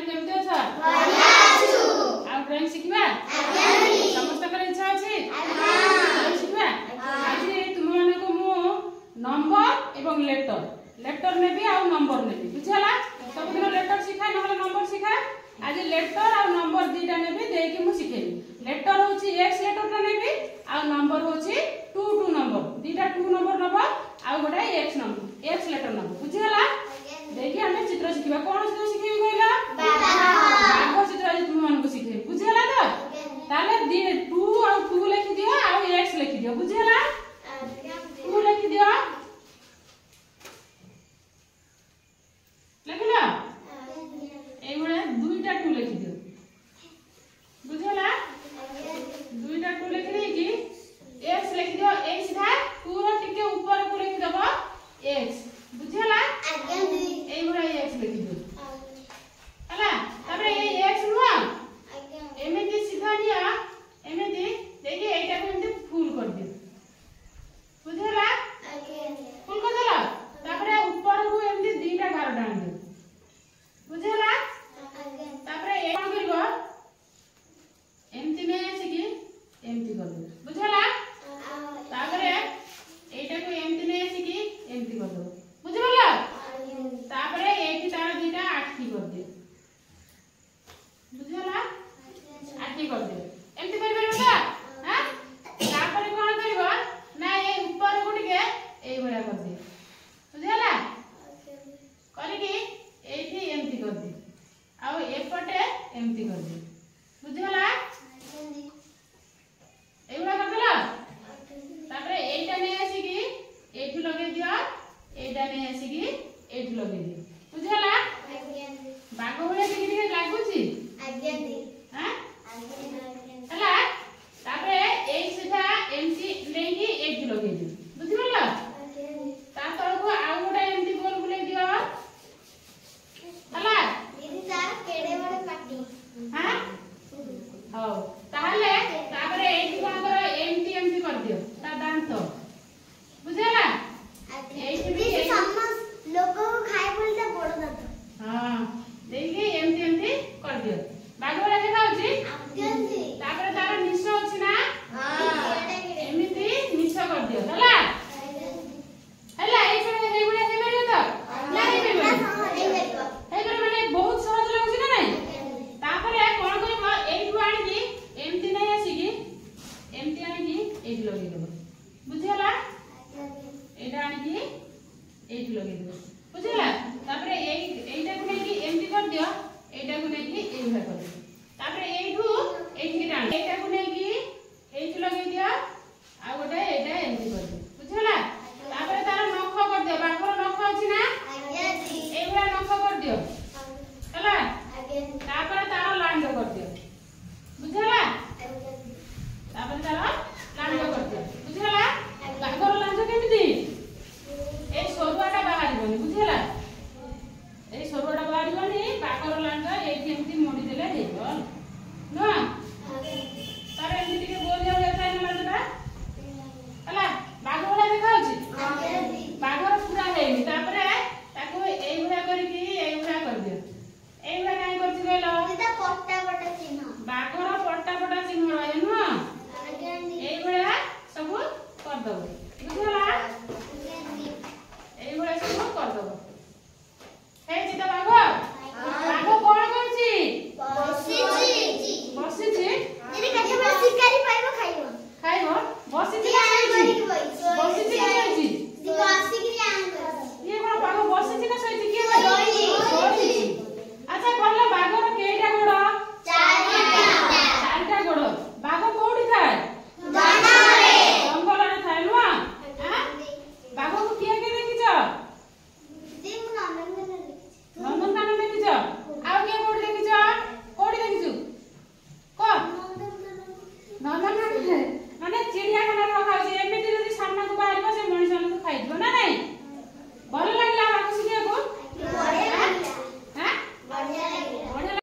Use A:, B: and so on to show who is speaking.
A: केमते अछ आ ड्राइंग शिखबा समस्त कर इच्छा अछि शिखबा आज तुम माने को मु नंबर एवं लेटर नेबी आ नंबर नेबी बुझला सब दिन लेटर शिखा नहले नंबर शिखा आज लेटर आ नंबर दीटा नेबी देकी मु शिखेबी लेटर होची x लेटर ता नेबी आ नंबर होची 2 नंबर दीटा 2 नंबर नबो आ गोटा x लेटर नबो बुझला देखि हमें चित्र शिखबा कोन चित्र शिखेबी कहला बाघ चित्र आज तुम मन को शिखेबी बुझला तो ताले 2 और 2 लिखि दियो आ x लिखि दियो बुझला 2 लिखि दियो लिखला ए बडा दुईटा 2 लिखि दियो बुझला दुईटा 2 लिखि दे कि x लिखि दियो x सीधा पूरा टिके ऊपर को लिखि दबो x बुझला ए बडा x लिखि दियो हला तबरे ए x नुआ एमेती सीधा निया एमेती देखि एटा को एमती फुल कर दियो बुझला फुल कर देला तबरे ऊपर को एमती दीटा गार डाल दियो बुझला तबरे ए कोन करबो एमती में आसी कि एमती कर दो बुझला तबरे एटा को एमती में आसी कि एमती कर दो बुझला तबरे एठी तार दीटा आठी कर दियो बुझला आठी कर दियो एमती कर बेटा हां तापर कोन करबो ना ए ऊपर को टिके ए बडा कर दियो बुझला करी कि एठी एमती कर दियो आ एपटे एमती कर दियो बुझला एबडा कर देला तापर एटा ने आसी कि एठी लगे दियो एटा ने आसी कि एठी लगे दियो बुझला बागो बळे टिके लागुची हां हला तापर ए सीधा एमसी लेगी एठी लगे दियो बुझला तापर को आ गोटा एमती गोल बुले दियो हला दीदी तार केडे बडे पाटी हां हो ताहले तापर एठी कोन कर एमटी कर दियो ता दांत बुझला एठी भी समस्त लोग को खाए बोलते बड़ दांत हां देखि एमटी कर दियो बागोला देखा होची तापर तार निश अछि ना हां एमिति निश कर दियो हला हला ए सब हे गुडा हे मारियो तो ना हे मारियो हे कर माने बहुत सहज लागुची ना नहीं तापर कोन करबो एठु आनी कि एमती नै आसी कि एमती आनी कि एठी लगे देबो बुझला एटा आनी कि एठी लगे देबो बुझला तापर एटा को नै कि एमती कर दियो एटा को नै कि ए भाग कर दियो तापर एठु एठी डाल एटा को नै कि एठी लगे दियो आ गोटा एटा एमती कर दियो बुझला तापर तार नख कर दियो बाखर नख अछि ना ए बडा नख कर दियो हला तापर तार लांड कर दियो बुझला तापर तार लांड कर दियो बुझला बाखर लांड केमिति ए सोरुआटा बाहर बनी बुझला ए सोरुआटा बाहर बनी बाखर लांड ए केमिति मोडी देले हेबो